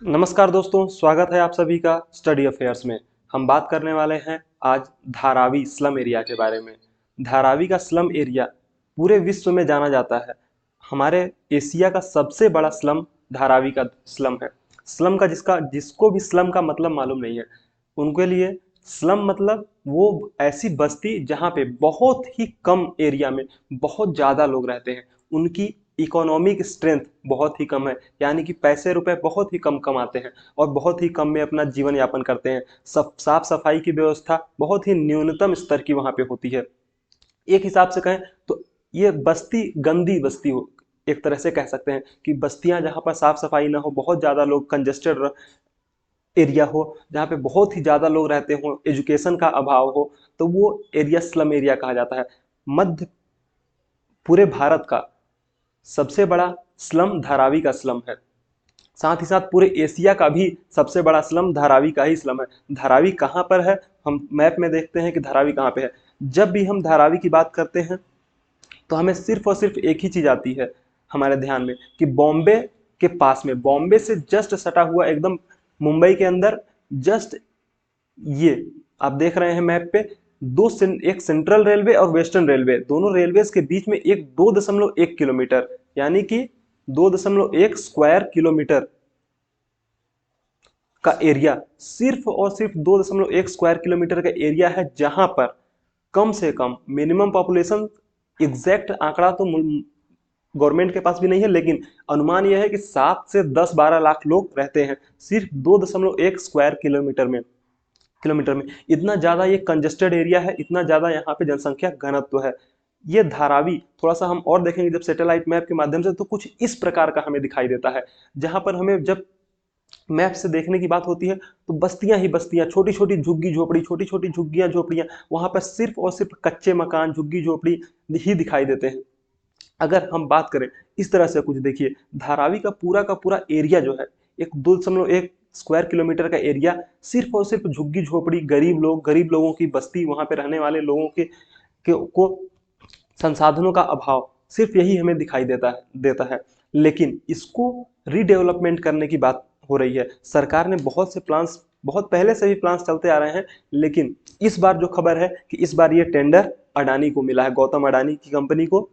नमस्कार दोस्तों, स्वागत है आप सभी का स्टडी अफेयर्स में। हम बात करने वाले हैं आज धारावी स्लम एरिया के बारे में। धारावी का स्लम एरिया पूरे विश्व में जाना जाता है। हमारे एशिया का सबसे बड़ा स्लम धारावी का स्लम है। स्लम का जिसको भी स्लम का मतलब मालूम नहीं है, उनके लिए स्लम मतलब वो ऐसी बस्ती जहाँ पे बहुत ही कम एरिया में बहुत ज़्यादा लोग रहते हैं। उनकी इकोनॉमिक स्ट्रेंथ बहुत ही कम है, यानी कि पैसे रुपए बहुत ही कम कमाते हैं और बहुत ही कम में अपना जीवन यापन करते हैं। सब साफ सफाई की व्यवस्था बहुत ही न्यूनतम स्तर की वहाँ पे होती है। एक हिसाब से कहें तो ये बस्ती गंदी बस्ती हो, एक तरह से कह सकते हैं कि बस्तियां जहाँ पर साफ सफाई ना हो, बहुत ज़्यादा लोग कंजेस्टेड एरिया हो, जहाँ पे बहुत ही ज़्यादा लोग रहते हो, एजुकेशन का अभाव हो, तो वो एरिया स्लम एरिया कहा जाता है। मध्य पूरे भारत का सबसे बड़ा स्लम धारावी का स्लम है। साथ ही साथ पूरे एशिया का भी सबसे बड़ा स्लम धारावी का ही स्लम है। धारावी कहाँ पर है, हम मैप में देखते हैं कि धारावी कहाँ पे है। जब भी हम धारावी की बात करते हैं तो हमें सिर्फ और सिर्फ एक ही चीज आती है हमारे ध्यान में कि बॉम्बे के पास में, बॉम्बे से जस्ट सटा हुआ एकदम मुंबई के अंदर, जस्ट ये आप देख रहे हैं मैप पे, एक सेंट्रल रेलवे और वेस्टर्न रेलवे, दोनों रेलवेज के बीच में एक 2.1 किलोमीटर, यानी कि 2.1 स्क्वायर किलोमीटर का एरिया, सिर्फ और सिर्फ 2.1 स्क्वायर किलोमीटर का एरिया है, जहां पर कम से कम मिनिमम पॉपुलेशन, एग्जैक्ट आंकड़ा तो गवर्नमेंट के पास भी नहीं है, लेकिन अनुमान यह है कि 7 से 10-12 लाख लोग रहते हैं सिर्फ 2.1 स्क्वायर किलोमीटर में। इतना ज़्यादा ये कंजेस्टेड एरिया है, इतना ज़्यादा यहाँ पे जनसंख्या घनत्व है। ये धारावी थोड़ा सा हम और देखेंगे जब सैटेलाइट मैप के माध्यम से, तो कुछ इस प्रकार का हमें दिखाई देता है। जहाँ पर हमें जब मैप से देखने की बात होती है तो बस्तियां ही बस्तियां, छोटी छोटी झुग्गी झोपड़ी, छोटी छोटी झुग्गियां झोपड़ियां, वहां पर सिर्फ और सिर्फ कच्चे मकान, झुग्गी झोपड़ी ही दिखाई देते हैं। अगर हम बात करें इस तरह से, कुछ देखिए, धारावी का पूरा एरिया जो है, एक 2.1 स्क्वायर किलोमीटर का एरिया, सिर्फ और सिर्फ झुग्गी झोपड़ी, गरीब लोगों की बस्ती, वहां पे रहने वाले लोगों को संसाधनों का अभाव, सिर्फ यही हमें दिखाई देता है। लेकिन इसको रीडेवलपमेंट करने की बात हो रही है। सरकार ने बहुत से प्लान्स, बहुत पहले से भी प्लान्स चलते आ रहे हैं, लेकिन इस बार जो खबर है कि इस बार ये टेंडर अडानी को मिला है, गौतम अडानी की कंपनी को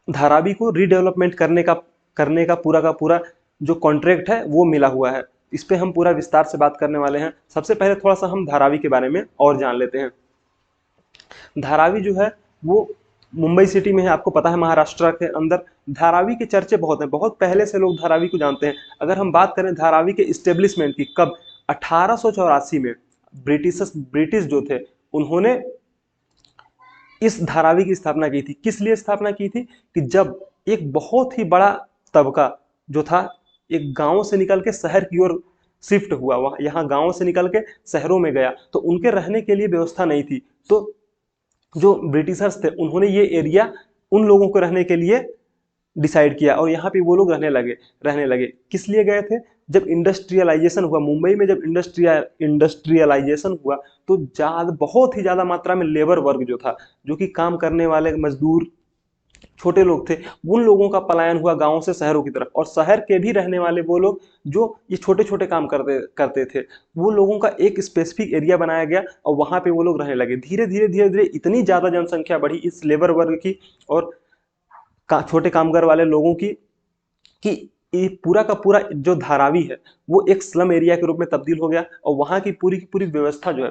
धारावी को रीडेवलपमेंट करने का पूरा जो कॉन्ट्रैक्ट है वो मिला हुआ है। इस पे हम पूरा विस्तार से बात करने वाले हैं। सबसे पहले थोड़ा सा हम धारावी के बारे में और जान लेते हैं। धारावी जो है वो मुंबई सिटी में है, आपको पता है, महाराष्ट्र के अंदर। धारावी के चर्चे बहुत हैं, बहुत पहले से लोग धारावी को जानते हैं। अगर हम बात करें धारावी के इस्टेब्लिशमेंट की, कब, 1884 में ब्रिटिश जो थे, उन्होंने इस धारावी की स्थापना की थी। किस लिए स्थापना की थी कि जब एक बहुत ही बड़ा तबका जो था, एक गांव से निकल के शहर की ओर शिफ्ट हुआ, वहां यहाँ गांव से निकल के शहरों में गया, तो उनके रहने के लिए व्यवस्था नहीं थी। तो जो ब्रिटिशर्स थे, उन्होंने ये एरिया उन लोगों को रहने के लिए डिसाइड किया और यहाँ पे वो लोग रहने लगे। किस लिए गए थे, जब इंडस्ट्रियलाइजेशन हुआ मुंबई में, जब इंडस्ट्रियलाइजेशन हुआ, तो बहुत ही ज्यादा मात्रा में लेबर वर्ग जो था, जो कि काम करने वाले मजदूर, छोटे लोग थे, उन लोगों का पलायन हुआ गांवों से शहरों की तरफ। और शहर के भी रहने वाले वो लोग जो ये छोटे छोटे काम करते करते थे, वो लोगों का एक स्पेसिफिक एरिया बनाया गया और वहां पे वो लोग रहने लगे। धीरे धीरे इतनी ज्यादा जनसंख्या बढ़ी इस लेबर वर्ग की और छोटे कामगार वाले लोगों की, कि ये पूरा का पूरा जो धारावी है वो एक स्लम एरिया के रूप में तब्दील हो गया। और वहां की पूरी व्यवस्था जो है,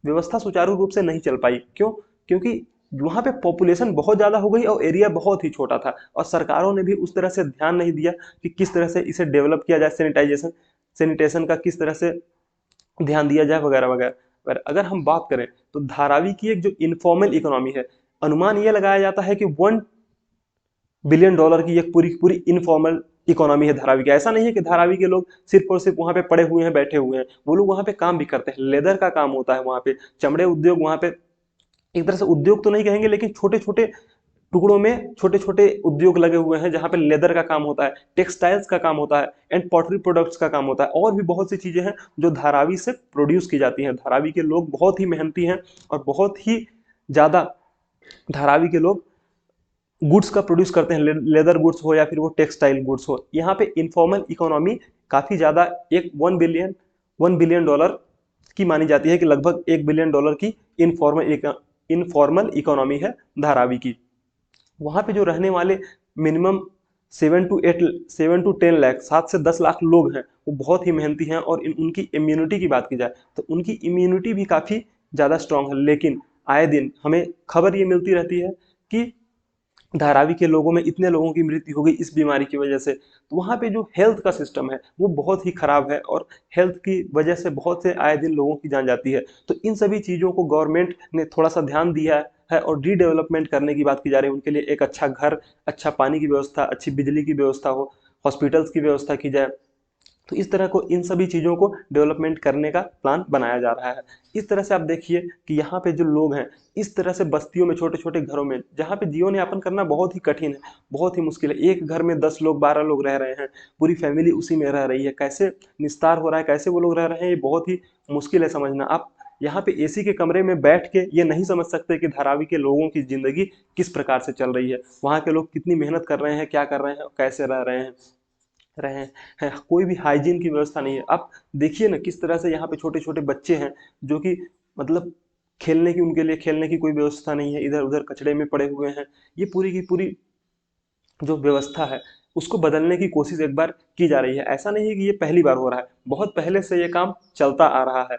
व्यवस्था सुचारू रूप से नहीं चल पाई। क्यों? क्योंकि वहां पे पॉपुलेशन बहुत ज्यादा हो गई और एरिया बहुत ही छोटा था, और सरकारों ने भी उस तरह से ध्यान नहीं दिया कि किस तरह से इसे डेवलप किया जाए, सैनिटेशन का किस तरह से ध्यान दिया जाए, वगैरह वगैरह। पर अगर हम बात करें तो धारावी की एक जो इनफॉर्मल इकोनॉमी है, अनुमान यह लगाया जाता है कि $1 बिलियन की एक पूरी इनफॉर्मल इकोनॉमी है धारावी का। ऐसा नहीं है कि धारावी के लोग सिर्फ और सिर्फ वहां पे पड़े हुए हैं, बैठे हुए हैं, वो लोग वहां पे काम भी करते हैं। लेदर का काम होता है वहां पे, चमड़े उद्योग वहां पे, एक तरह से उद्योग तो नहीं कहेंगे, लेकिन छोटे छोटे टुकड़ों में छोटे छोटे उद्योग लगे हुए हैं, जहां पे लेदर का काम होता है, टेक्सटाइल्स का काम होता है, एंड पॉटरी प्रोडक्ट्स का काम होता है, और भी बहुत सी चीजें हैं जो धारावी से प्रोड्यूस की जाती हैं। धारावी के लोग बहुत ही मेहनती हैं और बहुत ही ज्यादा धारावी के लोग गुड्स का प्रोड्यूस करते हैं, लेदर गुड्स हो या फिर वो टेक्सटाइल गुड्स हो। यहाँ पे इनफॉर्मल इकोनॉमी काफ़ी ज़्यादा, एक 1 बिलियन डॉलर की मानी जाती है कि लगभग 1 बिलियन डॉलर की इनफॉर्मल इकोनॉमी है धारावी की। वहाँ पे जो रहने वाले मिनिमम 7 to 10 लाख, 7 से 10 लाख लोग हैं, वो बहुत ही मेहनती हैं। और उनकी इम्यूनिटी की बात की जाए तो उनकी इम्यूनिटी भी काफ़ी ज़्यादा स्ट्रांग है। लेकिन आए दिन हमें खबर ये मिलती रहती है कि धारावी के लोगों में इतने लोगों की मृत्यु हो गई इस बीमारी की वजह से। तो वहाँ पे जो हेल्थ का सिस्टम है वो बहुत ही खराब है, और हेल्थ की वजह से बहुत से आए दिन लोगों की जान जाती है। तो इन सभी चीज़ों को गवर्नमेंट ने थोड़ा सा ध्यान दिया है, और रीडेवलपमेंट करने की बात की जा रही है। उनके लिए एक अच्छा घर, अच्छा पानी की व्यवस्था, अच्छी बिजली की व्यवस्था हो, हॉस्पिटल्स की व्यवस्था की जाए। तो इस तरह को इन सभी चीज़ों को डेवलपमेंट करने का प्लान बनाया जा रहा है। इस तरह से आप देखिए कि यहाँ पे जो लोग हैं, इस तरह से बस्तियों में, छोटे छोटे घरों में, जहाँ पे जीवन यापन करना बहुत ही कठिन है, बहुत ही मुश्किल है। एक घर में 10 लोग, 12 लोग रह रहे हैं, पूरी फैमिली उसी में रह रही है। कैसे निस्तार हो रहा है, कैसे वो लोग रह रहे हैं, ये बहुत ही मुश्किल है समझना। आप यहाँ पे एसी के कमरे में बैठ के ये नहीं समझ सकते कि धारावी के लोगों की ज़िंदगी किस प्रकार से चल रही है, वहाँ के लोग कितनी मेहनत कर रहे हैं, क्या कर रहे हैं, कैसे रहे हैं। कोई भी हाइजीन की व्यवस्था नहीं है। आप देखिए ना किस तरह से यहाँ पे छोटे छोटे बच्चे हैं, जो कि मतलब खेलने की, उनके लिए खेलने की कोई व्यवस्था नहीं है, इधर उधर कचड़े में पड़े हुए हैं। ये पूरी की पूरी जो व्यवस्था है उसको बदलने की कोशिश एक बार की जा रही है। ऐसा नहीं है कि ये पहली बार हो रहा है, बहुत पहले से ये काम चलता आ रहा है।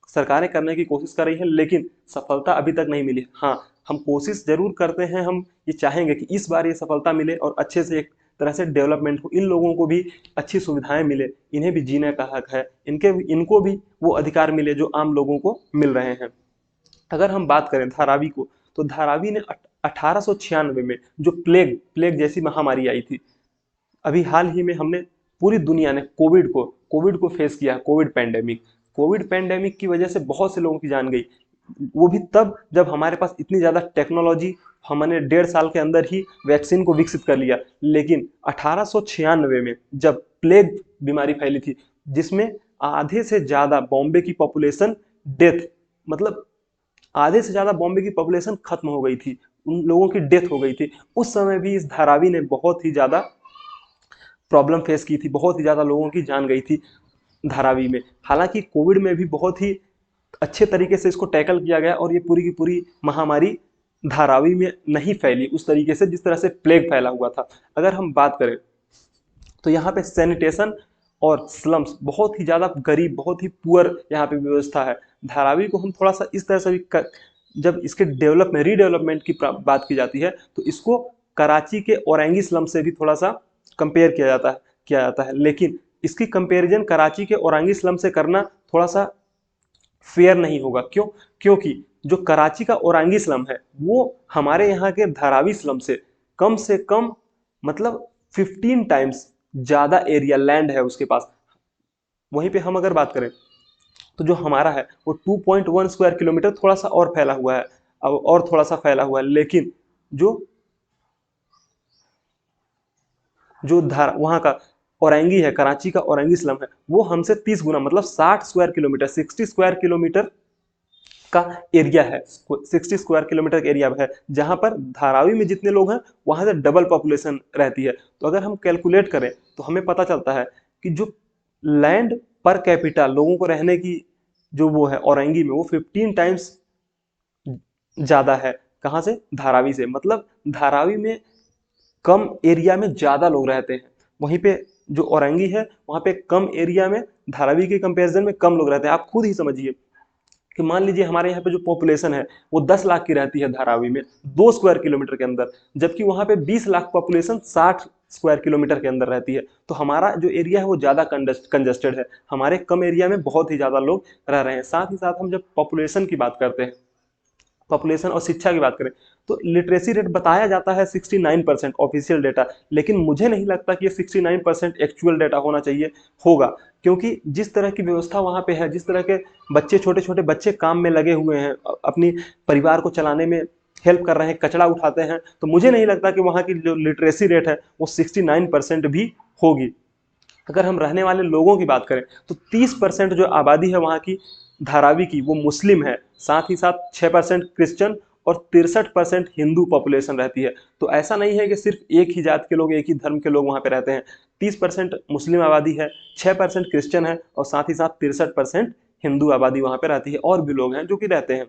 सरकारें करने की कोशिश कर रही है, लेकिन सफलता अभी तक नहीं मिली। हाँ, हम कोशिश जरूर करते हैं, हम ये चाहेंगे कि इस बार ये सफलता मिले और अच्छे से एक तरह से डेवलपमेंट हो, इन लोगों को भी अच्छी सुविधाएं मिले, इन्हें भी जीने का हक है, इनको भी वो अधिकार मिले जो आम लोगों को मिल रहे हैं। अगर हम बात करें धारावी को, तो धारावी ने 1896 में जो प्लेग जैसी महामारी आई थी, अभी हाल ही में हमने, पूरी दुनिया ने कोविड को फेस किया। कोविड पैंडेमिक की वजह से बहुत से लोगों की जान गई। वो भी तब जब हमारे पास इतनी ज़्यादा टेक्नोलॉजी, हमने 1.5 साल के अंदर ही वैक्सीन को विकसित कर लिया। लेकिन 1896 में जब प्लेग बीमारी फैली थी, जिसमें आधे से ज़्यादा बॉम्बे की पॉपुलेशन डेथ, मतलब आधे से ज़्यादा बॉम्बे की पॉपुलेशन खत्म हो गई थी, उन लोगों की डेथ हो गई थी। उस समय भी इस धारावी ने बहुत ही ज़्यादा प्रॉब्लम फेस की थी, बहुत ही ज़्यादा लोगों की जान गई थी धारावी में। हालांकि कोविड में भी बहुत ही अच्छे तरीके से इसको टैकल किया गया, और ये पूरी की पूरी महामारी धारावी में नहीं फैली उस तरीके से जिस तरह से प्लेग फैला हुआ था। अगर हम बात करें तो यहाँ पे सैनिटेशन और स्लम्स, बहुत ही ज़्यादा गरीब, बहुत ही पुअर यहाँ पे व्यवस्था है। धारावी को हम थोड़ा सा इस तरह से भी जब इसके रीडेवलपमेंट की बात की जाती है, तो इसको कराची के औरंगी स्लम से भी थोड़ा सा कंपेयर किया जाता है। लेकिन इसकी कंपैरिजन कराची के औरंगी स्लम से करना थोड़ा सा फेयर नहीं होगा। क्योंकि जो कराची का औरंगी स्लम है वो हमारे यहाँ के धारावी स्लम से कम मतलब 15 टाइम्स ज़्यादा एरिया लैंड है उसके पास। वहीं पे हम अगर बात करें तो जो हमारा है वो 2.1 स्क्वायर किलोमीटर थोड़ा सा और फैला हुआ है, और थोड़ा सा फैला हुआ है। लेकिन जो जो धारा वहाँ का औरंगी है, कराची का औरंगी स्लम है, वो हमसे 30 गुना, मतलब 60 स्क्वायर किलोमीटर का एरिया है, 60 स्क्वायर किलोमीटर का एरिया है, जहां पर धारावी में जितने लोग हैं वहां से डबल पॉपुलेशन रहती है। तो अगर हम कैलकुलेट करें तो हमें पता चलता है कि जो लैंड पर कैपिटा लोगों को रहने की जो वो है औरंगी में, वो 15 टाइम्स ज़्यादा है। कहाँ से? धारावी से। मतलब धारावी में कम एरिया में ज़्यादा लोग रहते हैं, वहीं पे जो औरंगी है वहाँ पे कम एरिया में, धारावी के कंपैरिजन में कम लोग रहते हैं। आप खुद ही समझिए कि मान लीजिए हमारे यहाँ पे जो पॉपुलेशन है वो 10 लाख की रहती है धारावी में 2 स्क्वायर किलोमीटर के अंदर, जबकि वहाँ पे 20 लाख पॉपुलेशन 60 स्क्वायर किलोमीटर के अंदर रहती है। तो हमारा जो एरिया है वो ज़्यादा कंजस्टेड है, हमारे कम एरिया में बहुत ही ज़्यादा लोग रह रहे हैं। साथ ही साथ हम जब पॉपुलेशन की बात करते हैं, पॉपुलेशन और शिक्षा की बात करें, तो लिटरेसी रेट बताया जाता है 69% ऑफिशियल डेटा, लेकिन मुझे नहीं लगता कि ये 69% एक्चुअल डेटा होना चाहिए होगा। क्योंकि जिस तरह की व्यवस्था वहाँ पे है, जिस तरह के बच्चे, छोटे छोटे बच्चे काम में लगे हुए हैं, अपनी परिवार को चलाने में हेल्प कर रहे हैं, कचरा उठाते हैं, तो मुझे नहीं लगता कि वहाँ की जो लिटरेसी रेट है वो 69% भी होगी। अगर हम रहने वाले लोगों की बात करें तो 30% जो आबादी है वहाँ की धारावी की वो मुस्लिम है, साथ ही साथ 6% क्रिश्चियन और 63% हिंदू पॉपुलेशन रहती है। तो ऐसा नहीं है कि सिर्फ एक ही जात के लोग, एक ही धर्म के लोग वहाँ पे रहते हैं। 30% मुस्लिम आबादी है, 6% क्रिश्चियन है और साथ ही साथ 63% हिंदू आबादी वहाँ पे रहती है। और भी लोग हैं जो कि रहते हैं।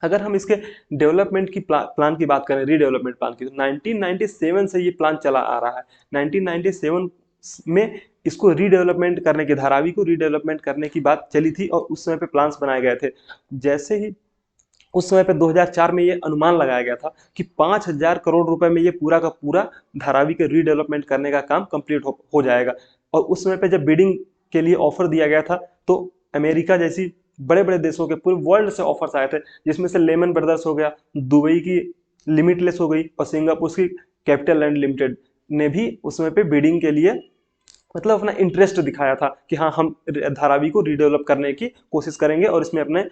अगर हम इसके डेवलपमेंट की प्लान की बात करें, रीडेवलपमेंट प्लान की, तो 1997 से ये प्लान चला आ रहा है। 1997 में इसको रीडेवलपमेंट करने की, धारावी को रीडेवलपमेंट करने की बात चली थी और उस समय पे प्लान्स बनाए गए थे। जैसे ही उस समय पे 2004 में ये अनुमान लगाया गया था कि 5000 करोड़ रुपए में ये पूरा का पूरा धारावी के रीडेवलपमेंट करने का काम कंप्लीट हो जाएगा। और उस समय पे जब बिडिंग के लिए ऑफर दिया गया था तो अमेरिका जैसी बड़े बड़े देशों के पूरे वर्ल्ड से ऑफर्स आए थे, जिसमें से लेमन ब्रदर्स हो गया, दुबई की लिमिटलेस हो गई और सिंगापुर की कैपिटल लैंड लिमिटेड ने भी उस समय पे बिडिंग के लिए मतलब अपना इंटरेस्ट दिखाया था कि हाँ, हम धारावी को रीडेवलप करने की कोशिश करेंगे और इसमें अपने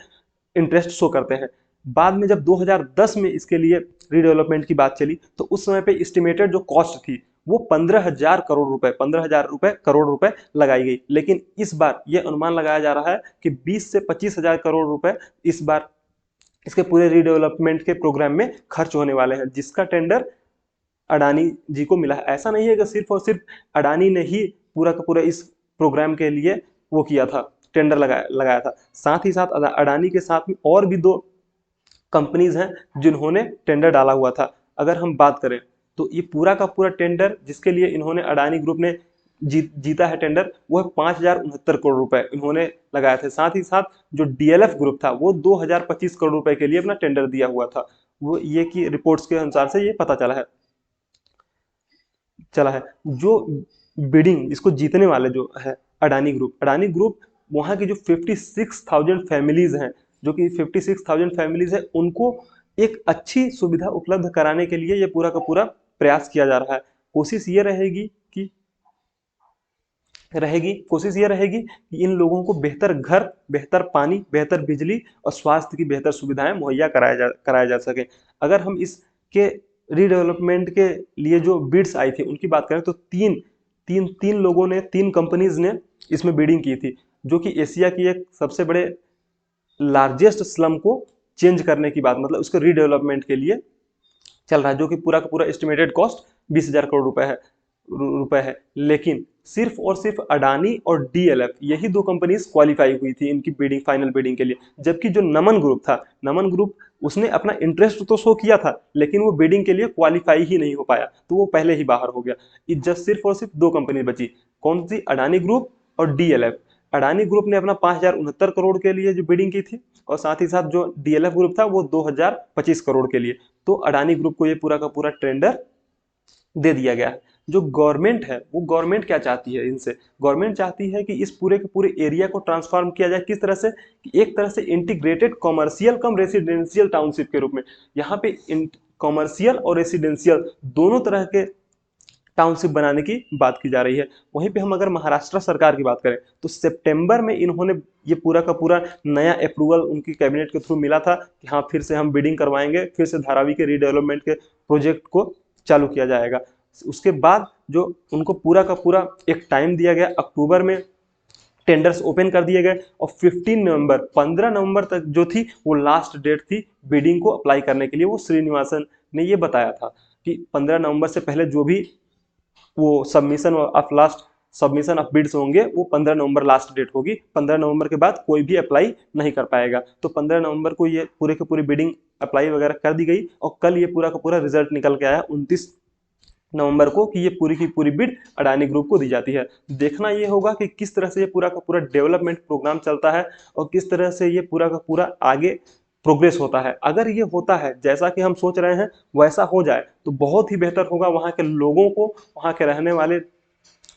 इंटरेस्ट शो करते हैं। बाद में जब 2010 में इसके लिए रीडेवलपमेंट की बात चली तो उस समय पे एस्टिमेटेड जो कॉस्ट थी वो 15,000 करोड़ रुपए, 15,000 करोड़ रुपए लगाई गई। लेकिन इस बार ये अनुमान लगाया जा रहा है कि 20 से 25,000 करोड़ रुपए इस बार इसके पूरे रीडेवलपमेंट के प्रोग्राम में खर्च होने वाले हैं, जिसका टेंडर अडानी जी को मिला है। ऐसा नहीं है कि सिर्फ और सिर्फ अडानी ने ही पूरा का पूरा इस प्रोग्राम के लिए वो किया था, टेंडर लगाया था। साथ ही साथ अडानी के साथ में और भी 2 कंपनीज हैं जिन्होंने टेंडर डाला हुआ था। अगर हम बात करें तो ये पूरा का पूरा टेंडर जिसके लिए इन्होंने, अडानी ग्रुप ने जीता है टेंडर, वो है 5,069 करोड़ रुपए इन्होंने लगाए थे। साथ ही साथ जो डीएलएफ ग्रुप था वो 2,025 करोड़ रुपए के लिए अपना टेंडर दिया हुआ था। वो ये की रिपोर्ट्स के अनुसार से ये पता चला है। जो बिडिंग इसको जीतने वाले जो है अडानी ग्रुप वहाँ की जो 56,000 फैमिलीज हैं, जो कि 56,000 फैमिलीज है, उनको एक अच्छी सुविधा उपलब्ध कराने के लिए ये पूरा का पूरा प्रयास किया जा रहा है। कोशिश ये रहेगी कि इन लोगों को बेहतर घर, बेहतर पानी, बेहतर बिजली और स्वास्थ्य की बेहतर सुविधाएं मुहैया कराया जा सके। अगर हम इसके रीडेवलपमेंट के लिए जो बिड्स आई थी उनकी बात करें तो तीन लोगों ने, 3 कंपनीज ने इसमें बिडिंग की थी, जो कि एशिया की एक सबसे बड़े लार्जेस्ट स्लम को चेंज करने की बात, मतलब उसके रीडेवलपमेंट के लिए चल रहा है, जो कि पूरा का पूरा एस्टिमेटेड कॉस्ट 20,000 करोड़ रुपए है। लेकिन सिर्फ और सिर्फ अडानी और डीएलएफ यही 2 कंपनीज क्वालिफाई हुई थी इनकी बिडिंग, फाइनल बिडिंग के लिए। जबकि जो नमन ग्रुप उसने अपना इंटरेस्ट तो शो किया था लेकिन वो बिडिंग के लिए क्वालिफाई ही नहीं हो पाया, तो वो पहले ही बाहर हो गया। जस्ट सिर्फ और सिर्फ 2 कंपनी बची, कौन सी? अडानी ग्रुप और डीएलएफ। अडानी ग्रुप ने अपना 5,069 करोड़ के लिए जो बिडिंग की थी और साथ ही साथ जो डीएलएफ ग्रुप था वो 2,025 करोड़ के लिए। तो अडानी ग्रुप को ये पूरा का पूरा टेंडर दे दिया गया है। जो गवर्नमेंट है वो गवर्नमेंट क्या चाहती है इनसे? गवर्नमेंट चाहती है कि इस पूरे के पूरे एरिया को ट्रांसफॉर्म किया जाए। किस तरह से? कि एक तरह से इंटीग्रेटेड कॉमर्शियल कम रेसिडेंशियल टाउनशिप के रूप में। यहाँ पे कॉमर्शियल और रेसिडेंशियल दोनों तरह के टाउनशिप बनाने की बात की जा रही है। वहीं पे हम अगर महाराष्ट्र सरकार की बात करें तो सितंबर में इन्होंने ये पूरा का पूरा नया अप्रूवल उनकी कैबिनेट के थ्रू मिला था कि हाँ, फिर से हम बिडिंग करवाएंगे, फिर से धारावी के रीडेवलपमेंट के प्रोजेक्ट को चालू किया जाएगा। उसके बाद जो उनको पूरा का पूरा एक टाइम दिया गया, अक्टूबर में टेंडर्स ओपन कर दिए गए और 15 नवंबर तक जो थी वो लास्ट डेट थी बिडिंग को अप्लाई करने के लिए। वो श्रीनिवासन ने ये बताया था कि 15 नवंबर से पहले जो भी वो सबमिशन ऑफ बिड्स होंगे वो 15 नवंबर लास्ट डेट होगी। 15 नवंबर के बाद कोई भी अप्लाई नहीं कर पाएगा। तो 15 नवंबर को ये पूरे के पूरी बिडिंग अप्लाई वगैरह कर दी गई और कल ये पूरा का पूरा रिजल्ट निकल के आया 29 नवंबर को कि ये पूरी की पूरी बिड अडानी ग्रुप को दी जाती है। देखना ये होगा कि किस तरह से ये पूरा का पूरा डेवलपमेंट प्रोग्राम चलता है और किस तरह से ये पूरा का पूरा आगे प्रोग्रेस होता है। अगर ये होता है जैसा कि हम सोच रहे हैं वैसा हो जाए तो बहुत ही बेहतर होगा। वहाँ के लोगों को, वहाँ के रहने वाले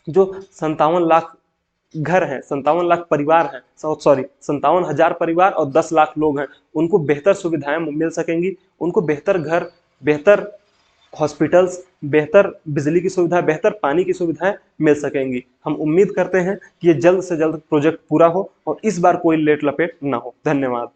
जो 57 लाख घर हैं, 57 लाख परिवार हैं, 57,000 परिवार और 10 लाख लोग हैं, उनको बेहतर सुविधाएं मिल सकेंगी। उनको बेहतर घर, बेहतर हॉस्पिटल्स, बेहतर बिजली की सुविधा, बेहतर पानी की सुविधाएं मिल सकेंगी। हम उम्मीद करते हैं कि ये जल्द से जल्द प्रोजेक्ट पूरा हो और इस बार कोई लेट लपेट ना हो। धन्यवाद।